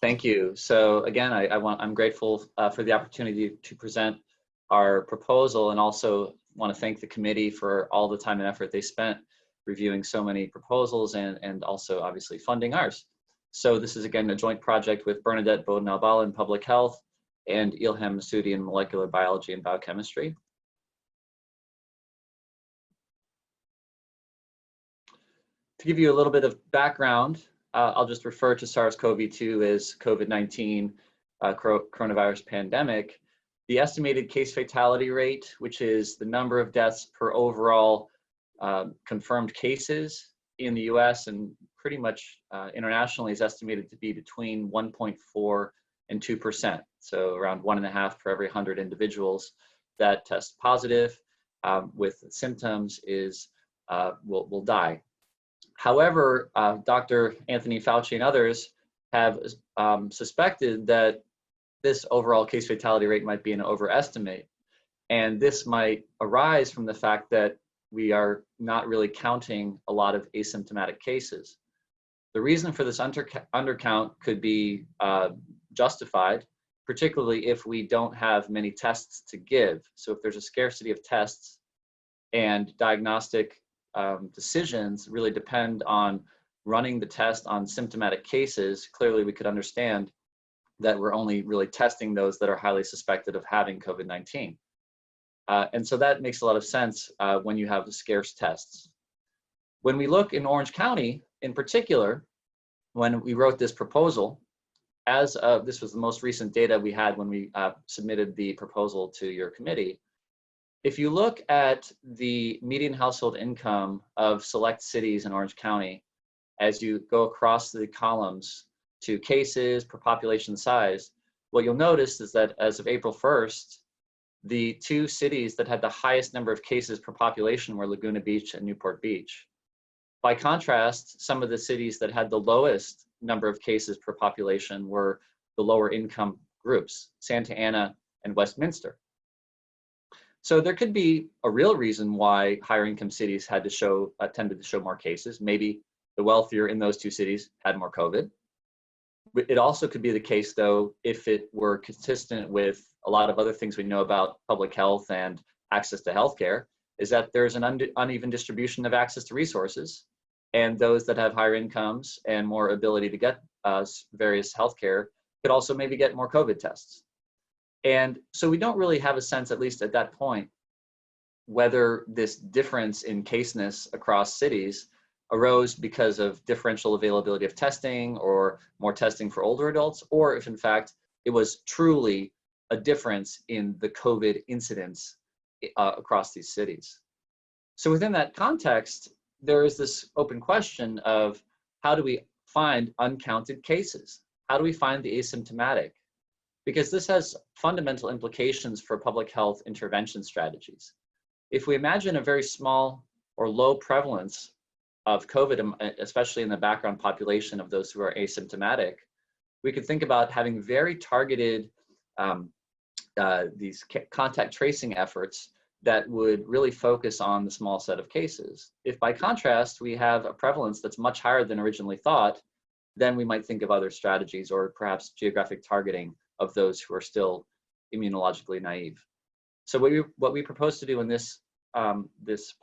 Thank you. So again, I'm grateful for the opportunity to present our proposal, and also want to thank the committee for all the time and effort they spent reviewing so many proposals and also obviously funding ours. So this is again a joint project with Bernadette, Boden-Albala in public health, and Ilhem, Messaoudi in molecular biology and biochemistry. To give you a little bit of background, I'll just refer to SARS-CoV-2 as COVID-19 coronavirus pandemic. The estimated case fatality rate, which is the number of deaths per overall confirmed cases in the US and pretty much internationally, is estimated to be between 1.4 and 2%. So around 1.5 per every 100 individuals that test positive with symptoms will die. However, Dr. Anthony Fauci and others have suspected that this overall case fatality rate might be an overestimate. And this might arise from the fact that we are not really counting a lot of asymptomatic cases. The reason for this undercount could be justified, particularly if we don't have many tests to give. So if there's a scarcity of tests and diagnostic decisions really depend on running the test on symptomatic cases, clearly we could understand that we're only really testing those that are highly suspected of having COVID-19. And so that makes a lot of sense when you have scarce tests. When we look in Orange County in particular, when we wrote this proposal, this was the most recent data we had when we submitted the proposal to your committee. If you look at the median household income of select cities in Orange County, as you go across the columns to cases per population size, what you'll notice is that as of April 1st, the two cities that had the highest number of cases per population were Laguna Beach and Newport Beach. By contrast, some of the cities that had the lowest number of cases per population were the lower income groups, Santa Ana and Westminster. So there could be a real reason why higher income cities had to tended to show more cases. Maybe the wealthier in those two cities had more COVID. It also could be the case, though, if it were consistent with a lot of other things we know about public health and access to healthcare, is that there's an uneven distribution of access to resources, and those that have higher incomes and more ability to get various healthcare could also maybe get more COVID tests. And so we don't really have a sense, at least at that point, whether this difference in caseness across cities arose because of differential availability of testing or more testing for older adults, or if in fact it was truly a difference in the COVID incidence across these cities. So within that context, there is this open question of how do we find uncounted cases? How do we find the asymptomatic? Because this has fundamental implications for public health intervention strategies. If we imagine a very small or low prevalence of COVID, especially in the background population of those who are asymptomatic, we could think about having very targeted these contact tracing efforts that would really focus on the small set of cases. If by contrast, we have a prevalence that's much higher than originally thought, then we might think of other strategies or perhaps geographic targeting of those who are still immunologically naive. So what we propose to do in this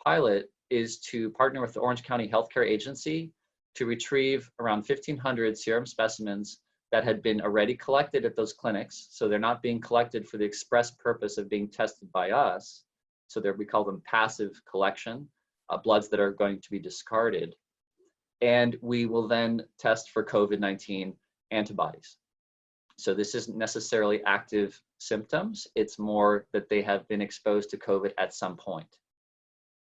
pilot is to partner with the Orange County Healthcare Agency to retrieve around 1,500 serum specimens that had been already collected at those clinics. So they're not being collected for the express purpose of being tested by us. So we call them passive collection, bloods that are going to be discarded. And we will then test for COVID-19 antibodies. So this isn't necessarily active symptoms, it's more that they have been exposed to COVID at some point.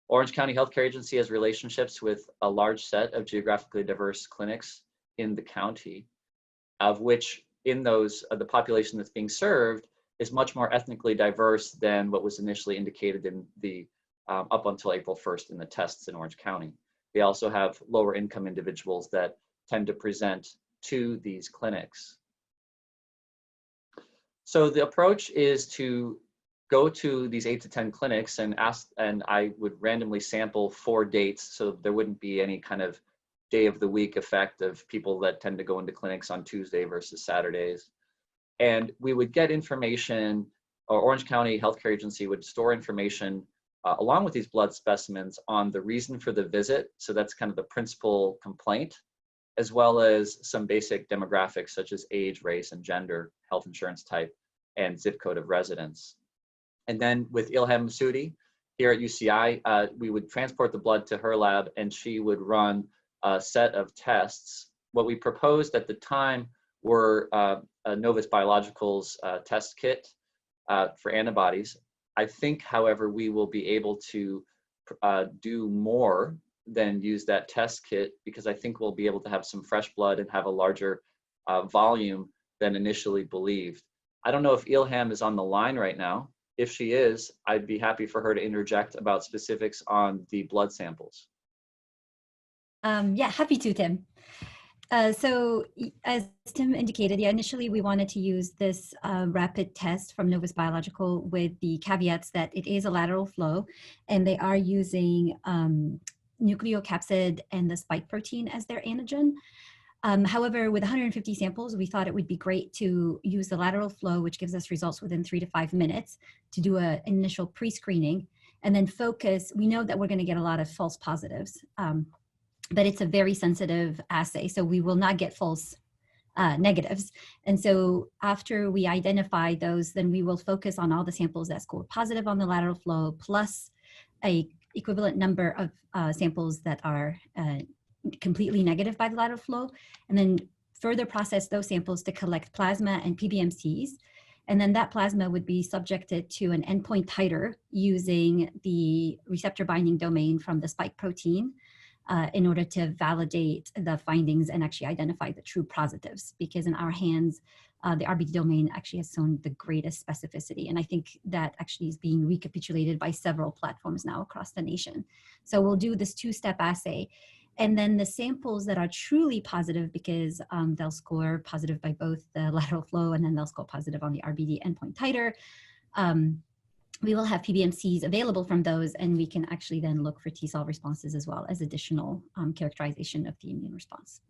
Orange County Healthcare Agency has relationships with a large set of geographically diverse clinics in the county, of which in those, the population that's being served is much more ethnically diverse than what was initially indicated in the, up until April 1st in the tests in Orange County. They also have lower income individuals that tend to present to these clinics. So the approach is to go to these 8 to 10 clinics and I would randomly sample 4 dates, so there wouldn't be any kind of day of the week effect of people that tend to go into clinics on Tuesday versus Saturdays. And we would get information, or Orange County Healthcare Agency would store information along with these blood specimens on the reason for the visit. So that's kind of the principal complaint, as well as some basic demographics such as age, race, and gender, health insurance type, and zip code of residence. And then with Ilhem Messaoudi here at UCI, we would transport the blood to her lab and she would run a set of tests. What we proposed at the time were Novus Biologicals test kit for antibodies. I think, however, we will be able to do more than use that test kit, because I think we'll be able to have some fresh blood and have a larger volume than initially believed. I don't know if Ilhem is on the line right now. If she is, I'd be happy for her to interject about specifics on the blood samples. Yeah, happy to, Tim. So as Tim indicated, yeah, initially we wanted to use this rapid test from Novus Biological with the caveats that it is a lateral flow and they are using nucleocapsid and the spike protein as their antigen. However, with 150 samples, we thought it would be great to use the lateral flow, which gives us results within 3 to 5 minutes, to do an initial pre-screening and then focus. We know that we're going to get a lot of false positives, but it's a very sensitive assay, so we will not get false negatives. And so after we identify those, then we will focus on all the samples that score positive on the lateral flow, plus a equivalent number of samples that are completely negative by the lateral flow, and then further process those samples to collect plasma and PBMCs. And then that plasma would be subjected to an endpoint titer using the receptor binding domain from the spike protein in order to validate the findings and actually identify the true positives, because in our hands, the RBD domain actually has shown the greatest specificity. And I think that actually is being recapitulated by several platforms now across the nation. So we'll do this 2-step assay. And then the samples that are truly positive, because they'll score positive by both the lateral flow and then they'll score positive on the RBD endpoint titer, we will have PBMCs available from those, and we can actually then look for T-cell responses as well as additional characterization of the immune response.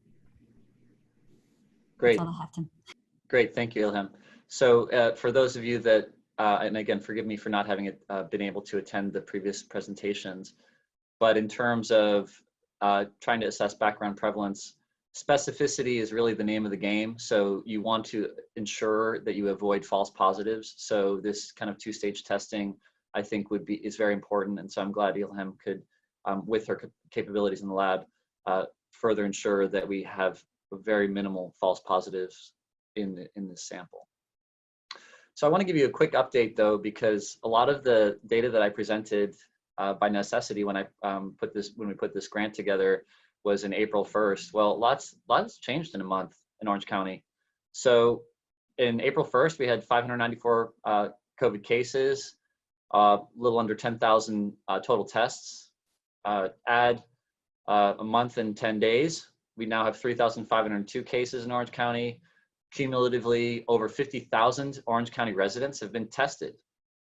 Great. That's all I have, Tim. Great, thank you, Ilhem. So for those of you that, and again, forgive me for not having been able to attend the previous presentations, but in terms of trying to assess background prevalence, specificity is really the name of the game. So you want to ensure that you avoid false positives. So this kind of 2-stage testing, I think, is very important. And so I'm glad Ilhem could, with her capabilities in the lab, further ensure that we have very minimal false positives in this sample. So I want to give you a quick update though, because a lot of the data that I presented by necessity when we put this grant together was in April 1st. Well, lots changed in a month in Orange County. So in April 1st, we had 594 COVID cases, a little under 10,000 total tests. Add a month and 10 days, we now have 3,502 cases in Orange County. Cumulatively, over 50,000 Orange County residents have been tested.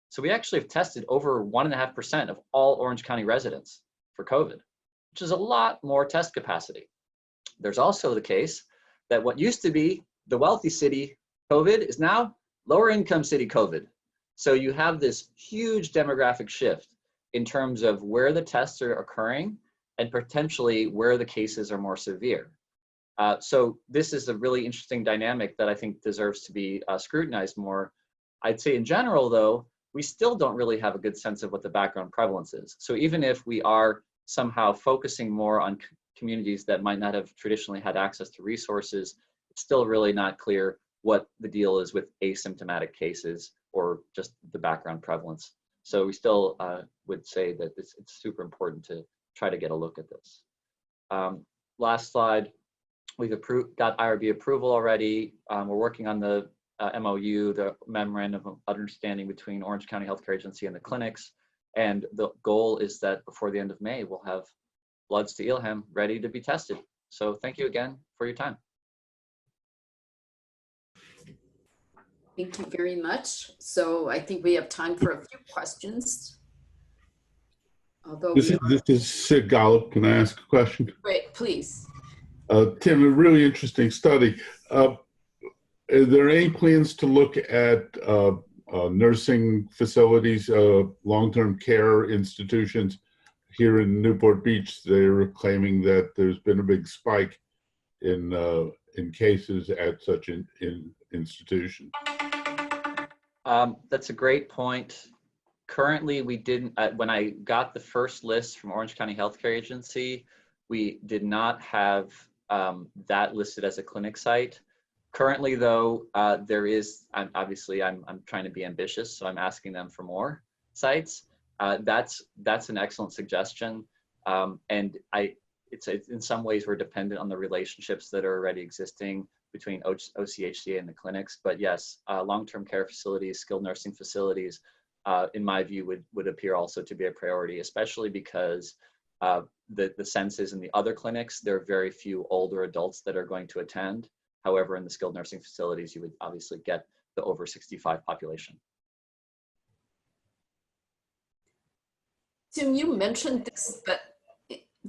So we actually have tested over 1.5% of all Orange County residents for COVID, which is a lot more test capacity. There's also the case that what used to be the wealthy city COVID is now lower income city COVID. So you have this huge demographic shift in terms of where the tests are occurring and potentially where the cases are more severe. So this is a really interesting dynamic that I think deserves to be scrutinized more. I'd say in general though, we still don't really have a good sense of what the background prevalence is. So even if we are somehow focusing more on communities that might not have traditionally had access to resources, it's still really not clear what the deal is with asymptomatic cases or just the background prevalence. So we still would say that it's super important to try to get a look at this. Last slide, we've got IRB approval already. We're working on the MOU, the Memorandum of Understanding between Orange County Healthcare Agency and the clinics. And the goal is that before the end of May, we'll have bloods to Ilhem ready to be tested. So thank you again for your time. Thank you very much. So I think we have time for a few questions. Although this is Sid Gallup. Can I ask a question? Great, please. Tim, a really interesting study. Are there any plans to look at nursing facilities, long-term care institutions? Here in Newport Beach, they're claiming that there's been a big spike in cases at such an institution. That's a great point. Currently, we didn't, when I got the first list from Orange County Healthcare Agency, we did not have that listed as a clinic site. Currently, though, there is, obviously I'm trying to be ambitious, so I'm asking them for more sites. That's an excellent suggestion. And it's in some ways we're dependent on the relationships that are already existing between OCHCA and the clinics. But yes, long-term care facilities, skilled nursing facilities, in my view, would appear also to be a priority, especially because the sense is in the other clinics, there are very few older adults that are going to attend. However, in the skilled nursing facilities, you would obviously get the over 65 population. Tim, you mentioned this, but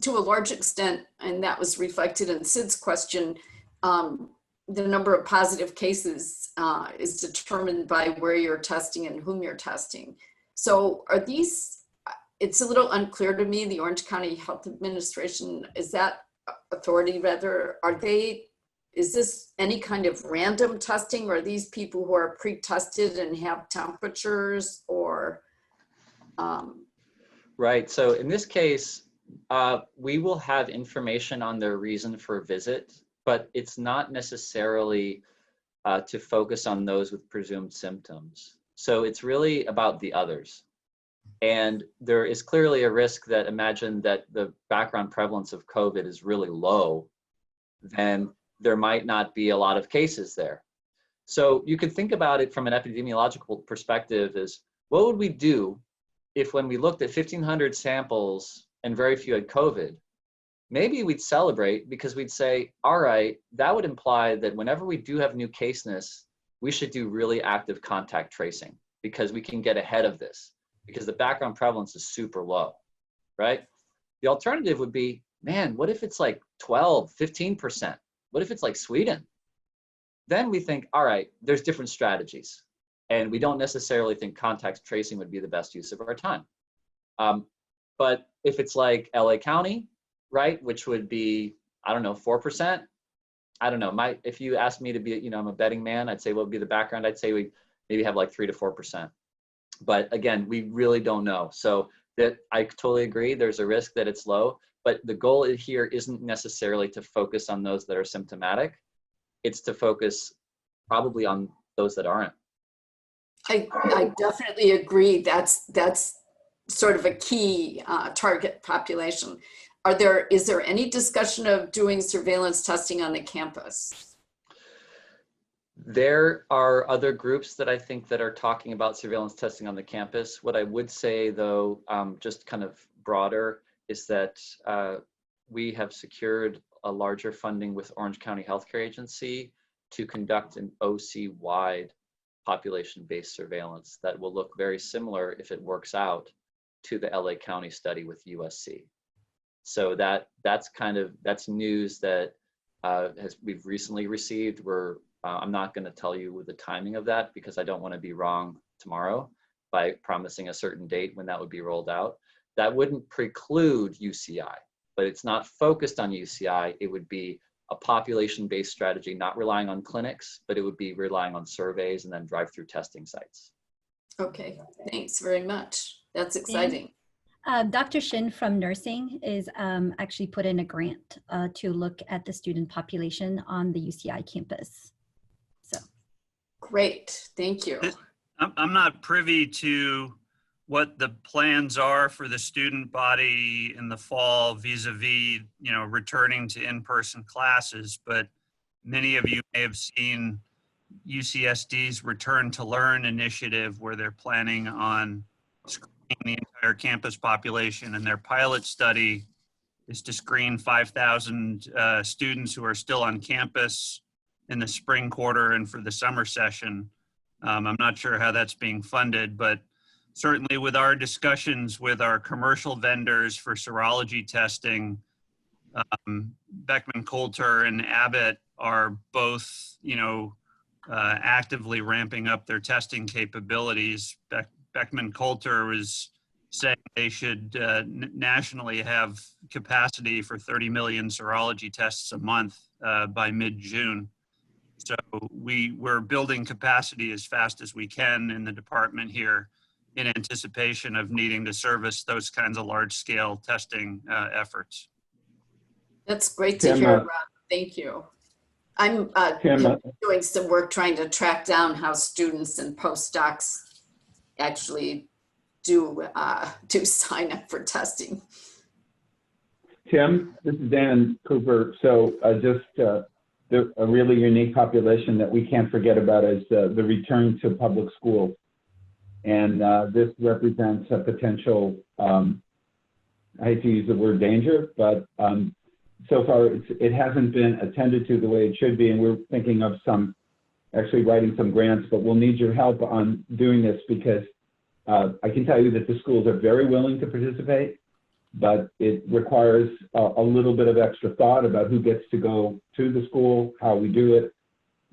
to a large extent, and that was reflected in Sid's question, the number of positive cases is determined by where you're testing and whom you're testing. So are these, it's a little unclear to me, the Orange County Health Administration, is that authority rather, is this any kind of random testing, or are these people who are pre-tested and have temperatures, or? Right, so in this case, we will have information on their reason for visit, but it's not necessarily to focus on those with presumed symptoms. So it's really about the others. And there is clearly a risk that, imagine that the background prevalence of COVID is really low, then there might not be a lot of cases there. So you could think about it from an epidemiological perspective is, what would we do if when we looked at 1,500 samples and very few had COVID? Maybe we'd celebrate because we'd say, all right, that would imply that whenever we do have new caseness, we should do really active contact tracing because we can get ahead of this because the background prevalence is super low, right? The alternative would be, man, what if it's like 12, 15%? What if it's like Sweden? Then we think, all right, there's different strategies. And we don't necessarily think contact tracing would be the best use of our time. But if it's like LA County, right, which would be, I don't know, 4%. I don't know. If you asked me to be, you know, I'm a betting man, I'd say what would be the background? I'd say we maybe have like 3 to 4%. But again, we really don't know. So that I totally agree. There's a risk that it's low, but the goal here isn't necessarily to focus on those that are symptomatic. It's to focus probably on those that aren't. I definitely agree. That's sort of a key target population. Is there any discussion of doing surveillance testing on the campus? There are other groups that I think that are talking about surveillance testing on the campus. What I would say though, just kind of broader, is that we have secured a larger funding with Orange County Healthcare Agency to conduct an OC-wide population-based surveillance that will look very similar, if it works out, to the LA County study with USC. So that's news that we've recently received. I'm not going to tell you the timing of that because I don't want to be wrong tomorrow by promising a certain date when that would be rolled out. That wouldn't preclude UCI, but it's not focused on UCI. It would be a population-based strategy, not relying on clinics, but it would be relying on surveys and then drive-through testing sites. Okay, thanks very much. That's exciting. Dr. Shin from nursing is actually put in a grant to look at the student population on the UCI campus. So. Great, thank you. I'm not privy to what the plans are for the student body in the fall vis-a-vis, you know, returning to in-person classes, but many of you may have seen UCSD's Return to Learn initiative where they're planning on screening the entire campus population, and their pilot study is to screen 5,000 students who are still on campus in the spring quarter and for the summer session. I'm not sure how that's being funded, but certainly with our discussions with our commercial vendors for serology testing, Beckman Coulter and Abbott are both, actively ramping up their testing capabilities. Beckman Coulter was saying they should nationally have capacity for 30 million serology tests a month by mid-June. So we're building capacity as fast as we can in the department here in anticipation of needing to service those kinds of large-scale testing efforts. That's great to hear, Rob. Thank you. I'm doing some work trying to track down how students and postdocs actually do sign up for testing. Tim, this is Dan Cooper. So a really unique population that we can't forget about is the return to public schools. And this represents a potential, I hate to use the word danger, but so far it hasn't been attended to the way it should be. And we're thinking of actually writing some grants, but we'll need your help on doing this because I can tell you that the schools are very willing to participate, but it requires a little bit of extra thought about who gets to go to the school, how we do it.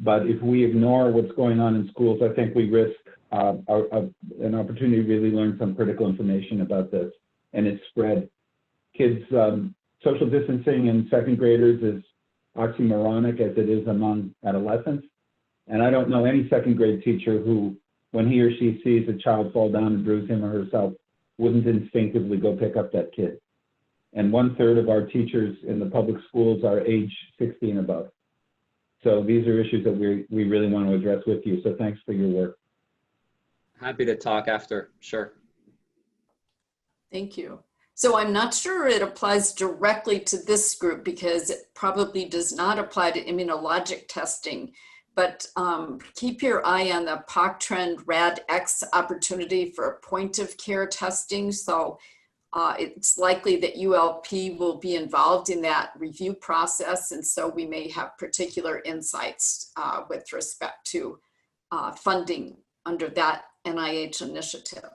But if we ignore what's going on in schools, I think we risk an opportunity to really learn some critical information about this and its spread. Kids, social distancing in second graders is oxymoronic as it is among adolescents. And I don't know any second grade teacher who, when he or she sees a child fall down and bruise him or herself, wouldn't instinctively go pick up that kid. And 1/3 of our teachers in the public schools are age 60 and above. So these are issues that we really want to address with you. So thanks for your work. Happy to talk after, sure. Thank you. So I'm not sure it applies directly to this group because it probably does not apply to immunologic testing, but keep your eye on the POC-Trend RADx opportunity for point of care testing. So it's likely that ULP will be involved in that review process. And so we may have particular insights with respect to funding under that NIH initiative.